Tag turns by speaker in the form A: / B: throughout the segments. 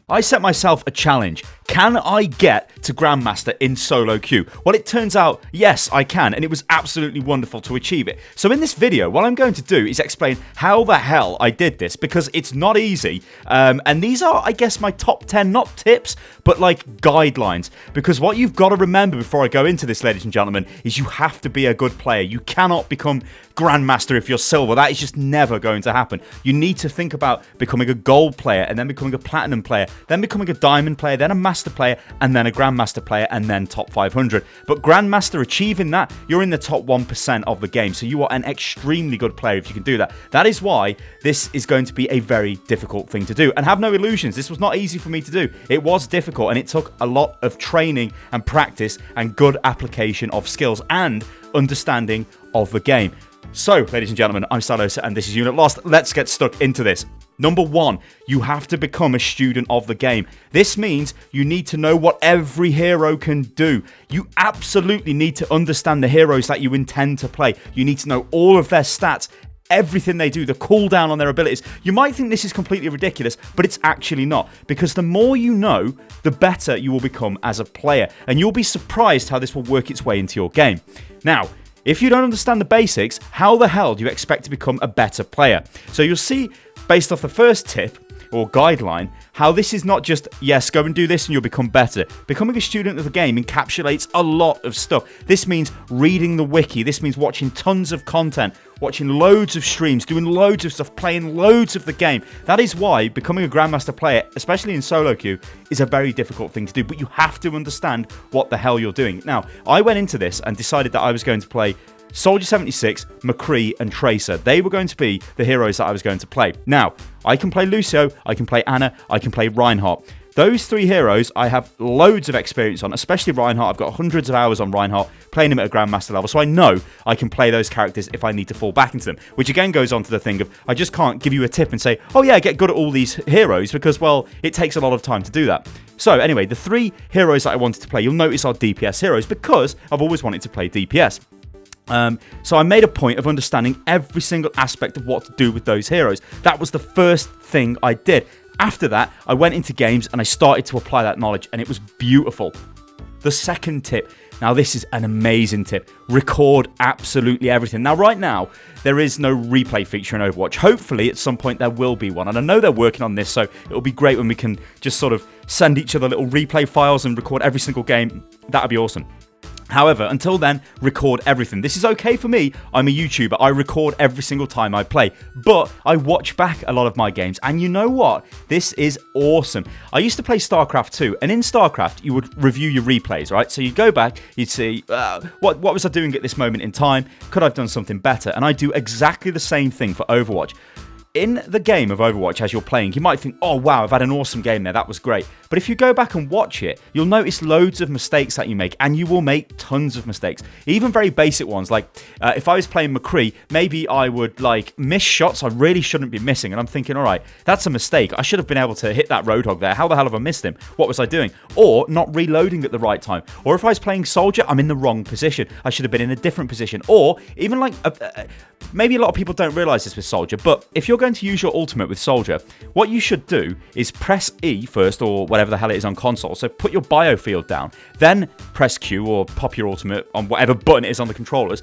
A: I set myself a challenge. Can I get to Grandmaster in solo queue? Well, it turns out, yes, I can, and it was absolutely wonderful to achieve it. So in this video, what I'm going to do is explain how the hell I did this, because it's not easy. And these are, I guess, my top 10, not tips, but like guidelines. Because what you've got to remember before I go into this, ladies and gentlemen, is you have to be a good player. You cannot become Grandmaster if you're silver. That is just never going to happen. You need to think about becoming a gold player, and then becoming a platinum player, then becoming a diamond player, then a master player, and then a Grandmaster player, and then top 500. But Grandmaster, achieving that, you're in the top 1% of the game. So you are an extremely good player if you can do that. That is why this is going to be a very difficult thing to do. And have no illusions, this was not easy for me to do. It was difficult, and it took a lot of training and practice and good application of skills and understanding of the game. So, ladies and gentlemen, I'm Stylosa, and this is Unit Lost. Let's get stuck into this. Number 1, you have to become a student of the game. This means you need to know what every hero can do. You absolutely need to understand the heroes that you intend to play. You need to know all of their stats, everything they do, the cooldown on their abilities. You might think this is completely ridiculous, but it's actually not. Because the more you know, the better you will become as a player. And you'll be surprised how this will work its way into your game. Now, if you don't understand the basics, how the hell do you expect to become a better player? So you'll see, based off the first tip or guideline, how this is not just, yes, go and do this and you'll become better. Becoming a student of the game encapsulates a lot of stuff. This means reading the wiki. This means watching tons of content, watching loads of streams, doing loads of stuff, playing loads of the game. That is why becoming a Grandmaster player, especially in solo queue, is a very difficult thing to do. But you have to understand what the hell you're doing. Now, I went into this and decided that I was going to play Soldier 76, McCree, and Tracer. They were going to be the heroes that I was going to play. Now, I can play Lucio, I can play Anna, I can play Reinhardt. Those 3 heroes I have loads of experience on, especially Reinhardt. I've got hundreds of hours on Reinhardt, playing him at a Grandmaster level, so I know I can play those characters if I need to fall back into them. Which again goes on to the thing of, I just can't give you a tip and say, oh yeah, get good at all these heroes, because, well, it takes a lot of time to do that. So anyway, the 3 heroes that I wanted to play, you'll notice are DPS heroes, because I've always wanted to play DPS. So I made a point of understanding every single aspect of what to do with those heroes. That was the first thing I did. After that, I went into games and I started to apply that knowledge, and it was beautiful. The second tip, now this is an amazing tip, record absolutely everything. Now right now, there is no replay feature in Overwatch. Hopefully at some point there will be one, and I know they're working on this, so it'll be great when we can just sort of send each other little replay files and record every single game. That'd be awesome. However, until then, record everything. This is okay for me. I'm a YouTuber. I record every single time I play. But I watch back a lot of my games. And you know what? This is awesome. I used to play StarCraft 2. And in StarCraft, you would review your replays, right? So you'd go back, you'd see, what was I doing at this moment in time? Could I have done something better? And I do exactly the same thing for Overwatch. In the game of Overwatch, as you're playing, you might think, oh wow, I've had an awesome game there, that was great. But if you go back and watch it, you'll notice loads of mistakes that you make, and you will make tons of mistakes. Even very basic ones, like if I was playing McCree, maybe I would like miss shots I really shouldn't be missing, and I'm thinking, alright, that's a mistake. I should have been able to hit that Roadhog there. How the hell have I missed him? What was I doing? Or not reloading at the right time. Or if I was playing Soldier, I'm in the wrong position. I should have been in a different position. Or even like, maybe a lot of people don't realise this with Soldier, but if you're going to use your ultimate with Soldier, what you should do is press E first, or whatever the hell it is on console. So put your biofield down, then press Q or pop your ultimate on whatever button it is on the controllers.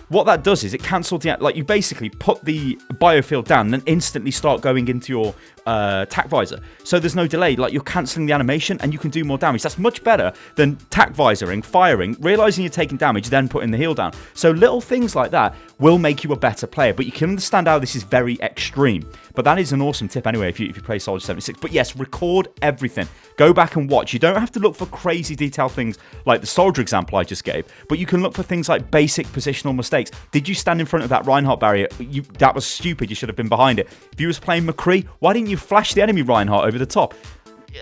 A: What that does is it cancels the, like, you basically put the biofield down and then instantly start going into your tac visor. So there's no delay, like you're cancelling the animation and you can do more damage. That's much better than tac visoring, firing, realising you're taking damage, then putting the heal down. So little things like that will make you a better player, but you can understand how this is very extreme. But that is an awesome tip anyway if you play Soldier 76. But yes, record everything. Go back and watch. You don't have to look for crazy detailed things like the Soldier example I just gave, but you can look for things like basic positional mistakes. Did you stand in front of that Reinhardt barrier? That was stupid. You should have been behind it. If you was playing McCree, why didn't you flash the enemy Reinhardt over the top?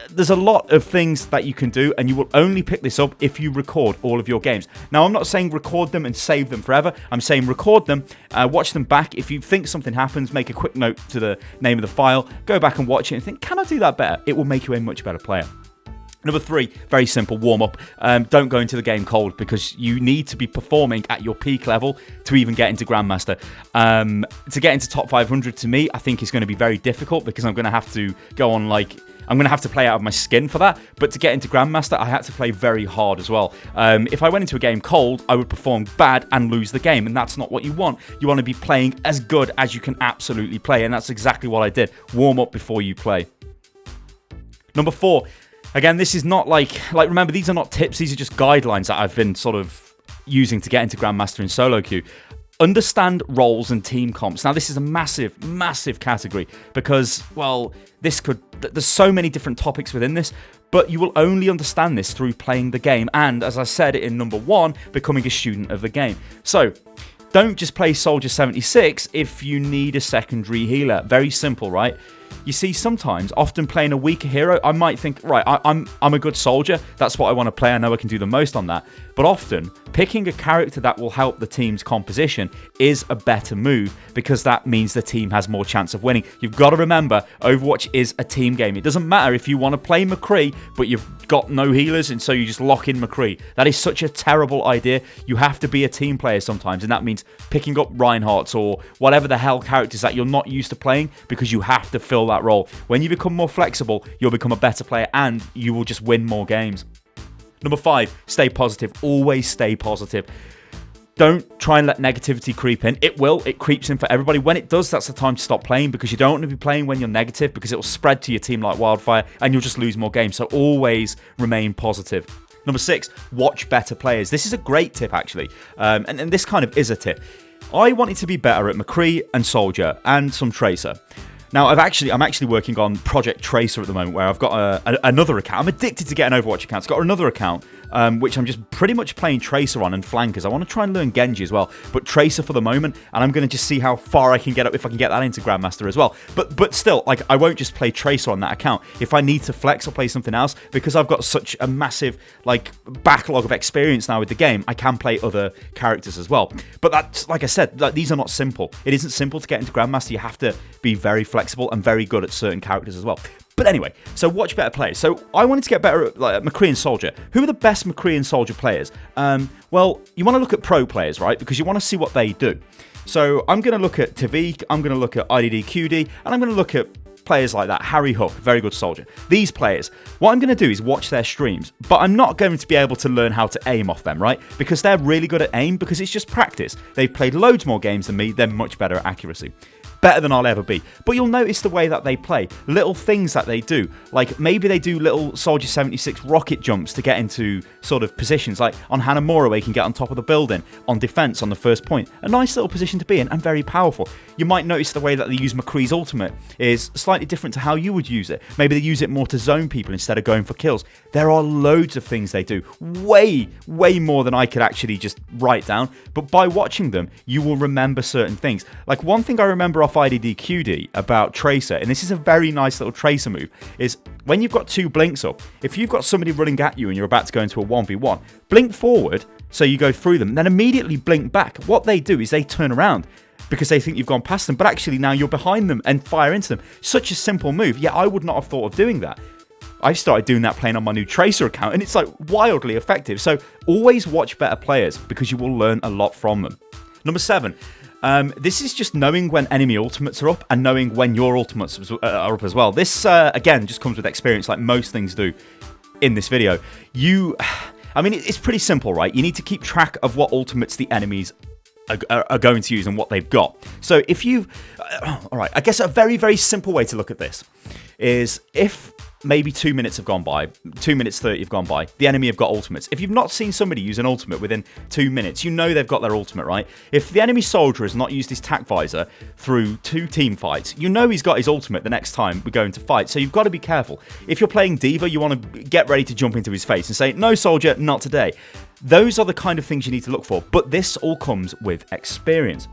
A: There's a lot of things that you can do, and you will only pick this up if you record all of your games. Now, I'm not saying record them and save them forever. I'm saying record them, watch them back. If you think something happens, make a quick note to the name of the file, go back and watch it and think, can I do that better? It will make you a much better player. Number 3, very simple, warm up. Don't go into the game cold because you need to be performing at your peak level to even get into Grandmaster. To get into top 500 to me, I think is going to be very difficult because I'm going to have to go on I'm going to have to play out of my skin for that. But to get into Grandmaster, I had to play very hard as well. If I went into a game cold, I would perform bad and lose the game. And that's not what you want. You want to be playing as good as you can absolutely play. And that's exactly what I did. Warm up before you play. Number 4. Again, this is not remember, these are not tips. These are just guidelines that I've been sort of using to get into Grandmaster in solo queue. Understand roles and team comps. Now, this is a massive, massive category because, well, there's so many different topics within this, but you will only understand this through playing the game and, as I said in number 1, becoming a student of the game. So, don't just play Soldier 76 if you need a secondary healer. Very simple, right? You see, sometimes, often playing a weaker hero, I might think, right, I'm a good soldier. That's what I want to play. I know I can do the most on that. But often, picking a character that will help the team's composition is a better move because that means the team has more chance of winning. You've got to remember, Overwatch is a team game. It doesn't matter if you want to play McCree, but you've got no healers, and so you just lock in McCree. That is such a terrible idea. You have to be a team player sometimes, and that means picking up Reinhardt's or whatever the hell characters that you're not used to playing because you have to fill that role. When you become more flexible, you'll become a better player and you will just win more games. Number 5, stay positive. Always stay positive. Don't try and let negativity creep in. It creeps in for everybody. When it does, that's the time to stop playing because you don't want to be playing when you're negative because it will spread to your team like wildfire and you'll just lose more games. So always remain positive. Number 6, watch better players. This is a great tip, actually. And this kind of is a tip. I wanted to be better at McCree and Soldier and some Tracer. Now, I'm actually working on Project Tracer at the moment where I've got another account. I'm addicted to getting Overwatch accounts. Got another account, which I'm just pretty much playing Tracer on and Flankers. I want to try and learn Genji as well, but Tracer for the moment, and I'm going to just see how far I can get up if I can get that into Grandmaster as well. But still, I won't just play Tracer on that account. If I need to flex or play something else, because I've got such a massive backlog of experience now with the game, I can play other characters as well. But that's, like I said, these are not simple. It isn't simple to get into Grandmaster. You have to be very flexible and very good at certain characters as well. But anyway, so watch better players. So I wanted to get better at McCree and Soldier. Who are the best McCree and Soldier players? Well, you want to look at pro players, right? Because you want to see what they do. So I'm going to look at Tavik, I'm going to look at IDD QD, and I'm going to look at players like that. Harry Hook, very good soldier. These players, what I'm going to do is watch their streams, but I'm not going to be able to learn how to aim off them, right? Because they're really good at aim because it's just practice. They've played loads more games than me. They're much better at accuracy. Better than I'll ever be. But you'll notice the way that they play. Little things that they do. Like maybe they do little Soldier 76 rocket jumps to get into sort of positions. Like on Hanamura where you can get on top of the building. On defense on the first point. A nice little position to be in and very powerful. You might notice the way that they use McCree's ultimate is slightly different to how you would use it. Maybe they use it more to zone people instead of going for kills. There are loads of things they do. Way more than I could actually just write down. But by watching them, you will remember certain things. Like one thing I remember off IDD QD about Tracer, and this is a very nice little Tracer move, is when you've got two blinks up, if you've got somebody running at you and you're about to go into a 1v1, blink forward so you go through them, then immediately blink back. What they do is they turn around because they think you've gone past them, but actually now you're behind them and fire into them. Such a simple move. Yeah, I would not have thought of doing that. I've started doing that playing on my new Tracer account, and it's like wildly effective. So always watch better players because you will learn a lot from them. Number 7. This is just knowing when enemy ultimates are up and knowing when your ultimates are up as well. This, again, just comes with experience like most things do in this video. It's pretty simple, right? You need to keep track of what ultimates the enemies are going to use and what they've got. So if alright, I guess a very, very simple way to look at this is if maybe 2 minutes have gone by, 2 minutes 30 have gone by, the enemy have got ultimates. If you've not seen somebody use an ultimate within 2 minutes, you know they've got their ultimate, right? If the enemy soldier has not used his tac visor through 2 team fights, you know he's got his ultimate the next time we go into fight. So you've got to be careful. If you're playing Diva, you want to get ready to jump into his face and say, no soldier, not today. Those are the kind of things you need to look for, but this all comes with experience.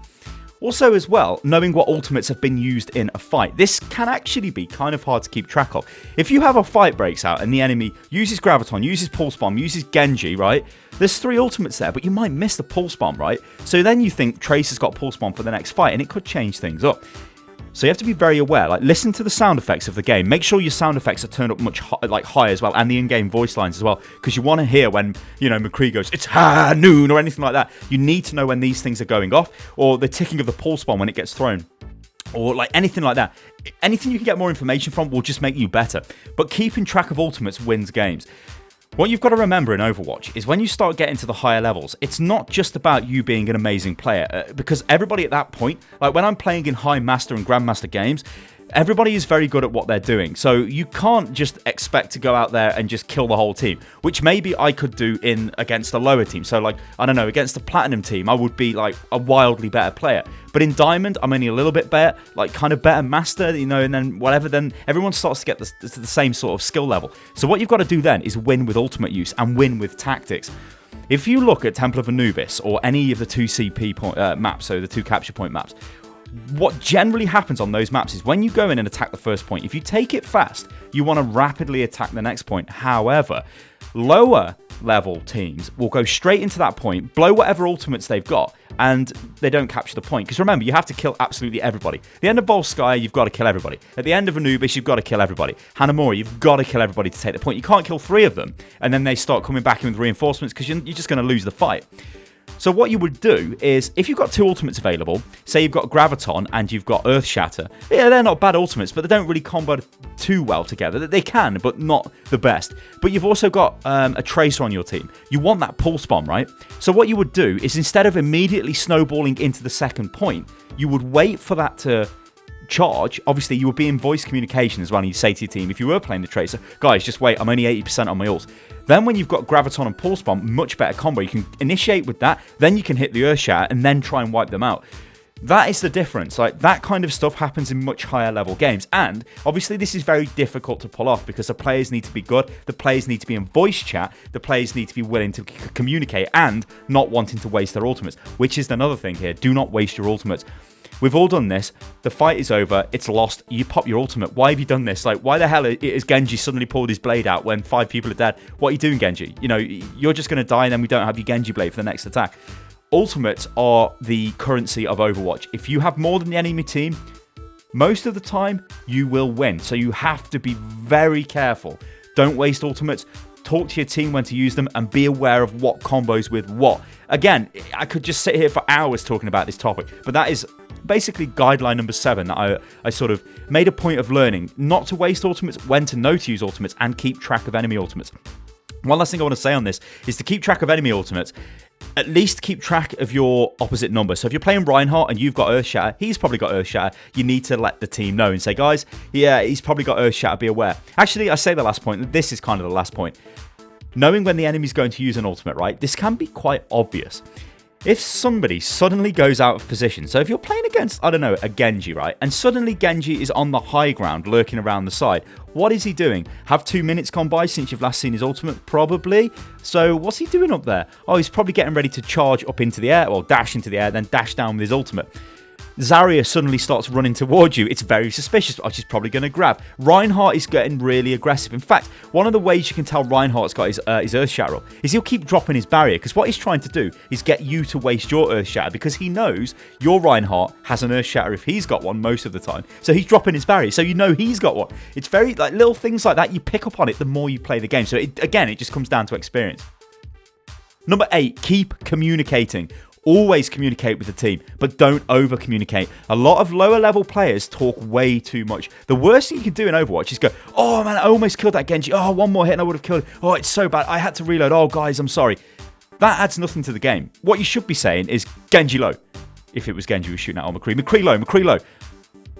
A: Also as well, knowing what ultimates have been used in a fight. This can actually be kind of hard to keep track of. If you have a fight breaks out and the enemy uses Graviton, uses Pulse Bomb, uses Genji, right? There's 3 ultimates there, but you might miss the Pulse Bomb, right? So then you think Tracer's got Pulse Bomb for the next fight, and it could change things up. So you have to be very aware. Like, listen to the sound effects of the game. Make sure your sound effects are turned up much high as well, and the in-game voice lines as well, because you want to hear when, you know, McCree goes, "It's high noon," or anything like that. You need to know when these things are going off, or the ticking of the pulse bomb when it gets thrown, or like anything like that. Anything you can get more information from will just make you better. But keeping track of ultimates wins games. What you've got to remember in Overwatch is when you start getting to the higher levels, it's not just about you being an amazing player, because everybody at that point, like when I'm playing in High Master and Grandmaster games, everybody is very good at what they're doing. So you can't just expect to go out there and just kill the whole team, which maybe I could do in against a lower team. So like, I don't know, against a Platinum team, I would be like a wildly better player. But in Diamond, I'm only a little bit better, like kind of better Master, you know, and then whatever, then everyone starts to get the same sort of skill level. So what you've got to do then is win with ultimate use and win with tactics. If you look at Temple of Anubis or any of the 2 CP maps, so the 2 capture point maps, what generally happens on those maps is when you go in and attack the first point, if you take it fast, you want to rapidly attack the next point. However, lower level teams will go straight into that point, blow whatever ultimates they've got, and they don't capture the point. Because remember, you have to kill absolutely everybody. At the end of Volskaya, you've got to kill everybody. At the end of Anubis, you've got to kill everybody. Hanamura, you've got to kill everybody to take the point. You can't kill 3 of them, and then they start coming back in with reinforcements, because you're just going to lose the fight. So what you would do is, if you've got 2 ultimates available, say you've got Graviton and you've got Earth Shatter, yeah, they're not bad ultimates, but they don't really combo too well together. They can, but not the best. But you've also got a Tracer on your team. You want that Pulse Bomb, right? So what you would do is, instead of immediately snowballing into the second point, you would wait for that to charge. Obviously, you would be in voice communication as well, and you'd say to your team, if you were playing the Tracer, guys, just wait, I'm only 80% on my ult. Then when you've got Graviton and Pulse Bomb, much better combo. You can initiate with that, then you can hit the Earth Shatter and then try and wipe them out. That is the difference. Like, that kind of stuff happens in much higher level games. And obviously this is very difficult to pull off, because the players need to be good, the players need to be in voice chat, the players need to be willing to communicate and not wanting to waste their ultimates, which is another thing here. Do not waste your ultimates. We've all done this. The fight is over. It's lost. You pop your ultimate. Why have you done this? Like, why the hell is Genji suddenly pulled his blade out when 5 people are dead? What are you doing, Genji? You know, you're just going to die, and then we don't have your Genji blade for the next attack. Ultimates are the currency of Overwatch. If you have more than the enemy team, most of the time, you will win. So you have to be very careful. Don't waste ultimates. Talk to your team when to use them, and be aware of what combos with what. Again, I could just sit here for hours talking about this topic, but that is basically guideline number 7 that I sort of made a point of learning. Not to waste ultimates, when to know to use ultimates, and keep track of enemy ultimates. One last thing I want to say on this is to keep track of enemy ultimates. At least keep track of your opposite number. So if you're playing Reinhardt and you've got Earth Shatter, he's probably got Earth Shatter, you need to let the team know and say, guys, yeah, he's probably got Earth Shatter, be aware. Actually, I say the last point, this is kind of the last point. Knowing when the enemy's going to use an ultimate, right? This can be quite obvious. If somebody suddenly goes out of position, so if you're playing against, I don't know, a Genji, right? And suddenly Genji is on the high ground, lurking around the side. What is he doing? Have 2 minutes gone by since you've last seen his ultimate? Probably. So what's he doing up there? Oh, he's probably getting ready to charge up into the air, or dash into the air, then dash down with his ultimate. Zarya suddenly starts running towards you. It's very suspicious. Oh, she's probably going to grab. Reinhardt is getting really aggressive. In fact, one of the ways you can tell Reinhardt's got his Earth Shatter is he'll keep dropping his barrier, because what he's trying to do is get you to waste your Earth Shatter, because he knows your Reinhardt has an Earth Shatter if he's got one most of the time. So he's dropping his barrier, so you know he's got one. It's very, like, little things like that. You pick up on it the more you play the game. So again, it just comes down to experience. Number 8, keep communicating. Always communicate with the team, but don't over-communicate. A lot of lower-level players talk way too much. The worst thing you can do in Overwatch is go, oh man, I almost killed that Genji. Oh, one more hit and I would have killed him. Oh, it's so bad. I had to reload. Oh, guys, I'm sorry. That adds nothing to the game. What you should be saying is Genji low. If it was Genji who was shooting at McCree. McCree low, McCree low.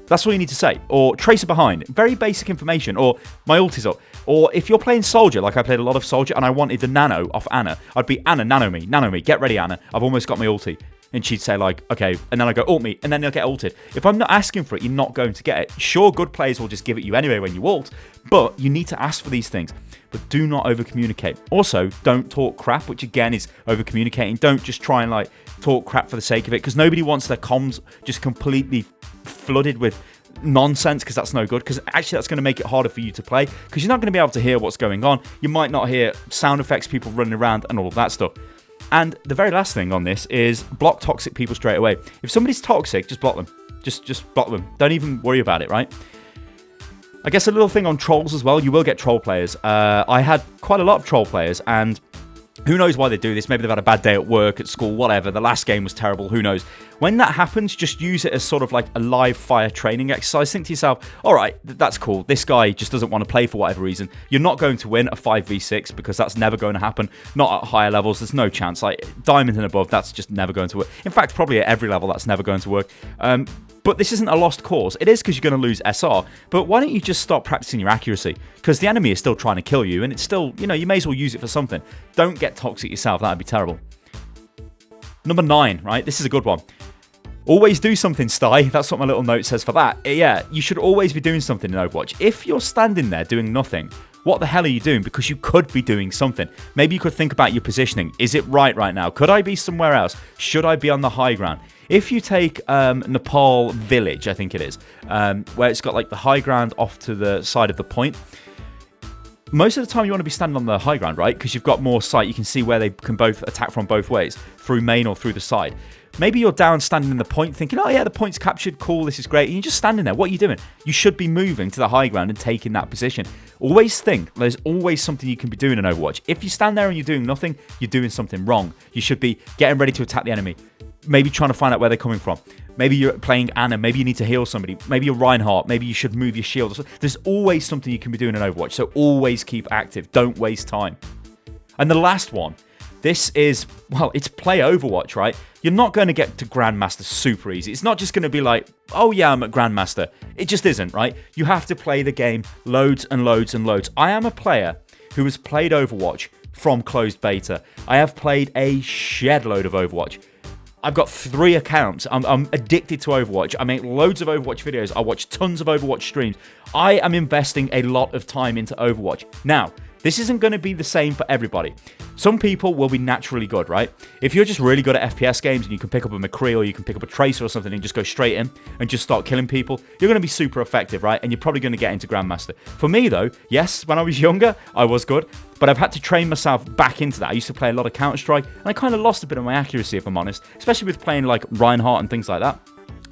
A: That's all you need to say. Or Tracer behind. Very basic information. Or my ult is up. Or if you're playing Soldier, like I played a lot of Soldier, and I wanted the nano off Anna, I'd be, Anna, nano me, get ready, Anna. I've almost got my ulti. And she'd say, like, okay, and then I go, ult me, and then they'll get ulted. If I'm not asking for it, you're not going to get it. Sure, good players will just give it you anyway when you ult, but you need to ask for these things. But do not over-communicate. Also, don't talk crap, which again is over-communicating. Don't just try and, like, talk crap for the sake of it, because nobody wants their comms just completely flooded with nonsense, because that's no good, because actually that's going to make it harder for you to play, because you're not going to be able to hear what's going on. You might not hear sound effects, people running around and all of that stuff. And the very last thing on this is block toxic people straight away. If somebody's toxic, just block them. Just block them. Don't even worry about it, right? I guess a little thing on trolls as well. You will get troll players. I had quite a lot of troll players, and who knows why they do this. Maybe they've had a bad day at work, at school, whatever. The last game was terrible. Who knows? When that happens, just use it as sort of like a live fire training exercise. Think to yourself, all right, that's cool. This guy just doesn't want to play for whatever reason. You're not going to win a 5v6 because that's never going to happen. Not at higher levels. There's no chance. Like diamond and above, that's just never going to work. In fact, probably at every level, that's never going to work. But this isn't a lost cause. It is because you're going to lose SR. But why don't you just stop practicing your accuracy? Because the enemy is still trying to kill you, and it's still, you know, you may as well use it for something. Don't get toxic yourself. That would be terrible. Number 9, right? This is a good one. Always do something, Sty. That's what my little note says for that. Yeah, you should always be doing something in Overwatch. If you're standing there doing nothing, what the hell are you doing? Because you could be doing something. Maybe you could think about your positioning. Is it right now? Could I be somewhere else? Should I be on the high ground? If you take Nepal Village, I think it is, where it's got like the high ground off to the side of the point, most of the time you want to be standing on the high ground, right? Because you've got more sight. You can see where they can both attack from both ways, through main or through the side. Maybe you're down standing in the point thinking, oh yeah, the point's captured, cool, this is great. And you're just standing there. What are you doing? You should be moving to the high ground and taking that position. Always think there's always something you can be doing in Overwatch. If you stand there and you're doing nothing, you're doing something wrong. You should be getting ready to attack the enemy. Maybe trying to find out where they're coming from. Maybe you're playing Anna. Maybe you need to heal somebody. Maybe you're Reinhardt. Maybe you should move your shield. There's always something you can be doing in Overwatch. So always keep active. Don't waste time. And the last one. This is, well, it's play Overwatch, right? You're not going to get to Grandmaster super easy. It's not just going to be like, oh yeah, I'm at Grandmaster. It just isn't, right? You have to play the game loads and loads and loads. I am a player who has played Overwatch from closed beta. I have played a shed load of Overwatch. I've got 3 accounts. I'm addicted to Overwatch. I make loads of Overwatch videos. I watch tons of Overwatch streams. I am investing a lot of time into Overwatch. Now, this isn't going to be the same for everybody. Some people will be naturally good, right? If you're just really good at FPS games and you can pick up a McCree or you can pick up a Tracer or something and just go straight in and just start killing people, you're going to be super effective, right? And you're probably going to get into Grandmaster. For me, though, yes, when I was younger, I was good, but I've had to train myself back into that. I used to play a lot of Counter-Strike, and I kind of lost a bit of my accuracy, if I'm honest, especially with playing like Reinhardt and things like that.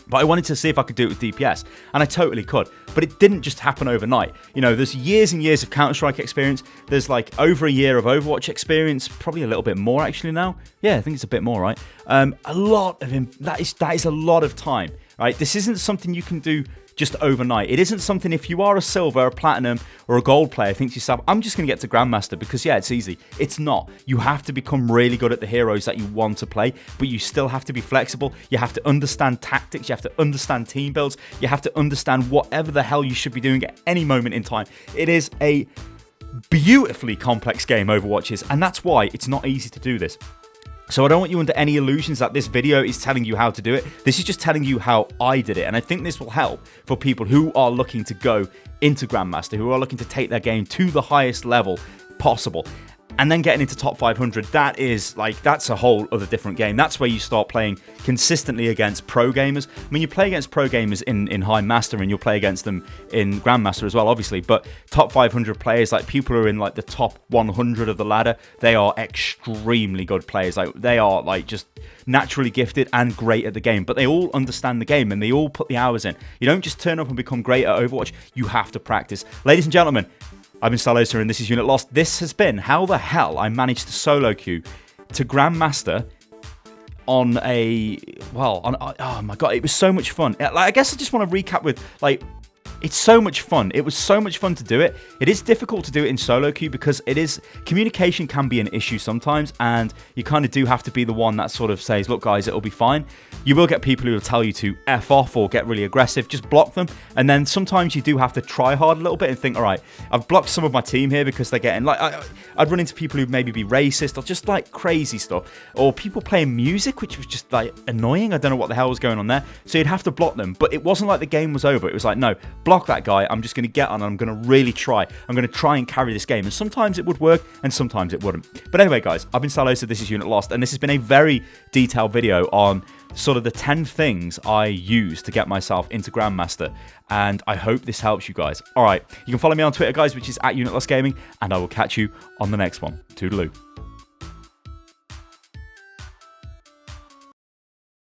A: But I wanted to see if I could do it with DPS, and I totally could. But it didn't just happen overnight. You know, there's years and years of Counter-Strike experience. There's like over a year of Overwatch experience, probably a little bit more actually now. Yeah, I think it's a bit more, right? A lot of that is a lot of time, right? This isn't something you can do just overnight. It isn't something, if you are a silver, a platinum, or a gold player, think to yourself, I'm just going to get to Grandmaster because, yeah, it's easy. It's not. You have to become really good at the heroes that you want to play, but you still have to be flexible. You have to understand tactics. You have to understand team builds. You have to understand whatever the hell you should be doing at any moment in time. It is a beautifully complex game, Overwatch is, and that's why it's not easy to do this. So I don't want you under any illusions that this video is telling you how to do it. This is just telling you how I did it. And I think this will help for people who are looking to go into Grandmaster, who are looking to take their game to the highest level possible. And then getting into top 500, that is like, that's a whole other different game. That's where you start playing consistently against pro gamers. I mean, you play against pro gamers in High Master and you'll play against them in Grandmaster as well, obviously. But top 500 players, like people who are in like the top 100 of the ladder, they are extremely good players. Like they are like just naturally gifted and great at the game. But they all understand the game and they all put the hours in. You don't just turn up and become great at Overwatch. You have to practice. Ladies and gentlemen, I've been Stylosa and this is Unit Lost. This has been how the hell I managed to solo queue to Grandmaster on a, well, oh my god, it was so much fun. Like, I guess I just want to recap with, like, it's so much fun. It was so much fun to do it. It is difficult to do it in solo queue because communication can be an issue sometimes, and you kind of do have to be the one that sort of says, look guys, it'll be fine. You will get people who will tell you to F off or get really aggressive. Just block them. And then sometimes you do have to try hard a little bit and think, all right, I've blocked some of my team here because they're getting, like, I'd run into people who maybe be racist or just like crazy stuff, or people playing music, which was just like annoying. I don't know what the hell was going on there. So you'd have to block them. But it wasn't like the game was over. It was like, no, block that guy. I'm just going to get on and I'm going to really try. I'm going to try and carry this game. And sometimes it would work and sometimes it wouldn't. But anyway, guys, I've been Stylosa. This is Unit Lost. And this has been a very detailed video on sort of the 10 things I use to get myself into Grandmaster. And I hope this helps you guys. All right. You can follow me on Twitter, guys, which is @UnitLostGaming. And I will catch you on the next one. Toodaloo.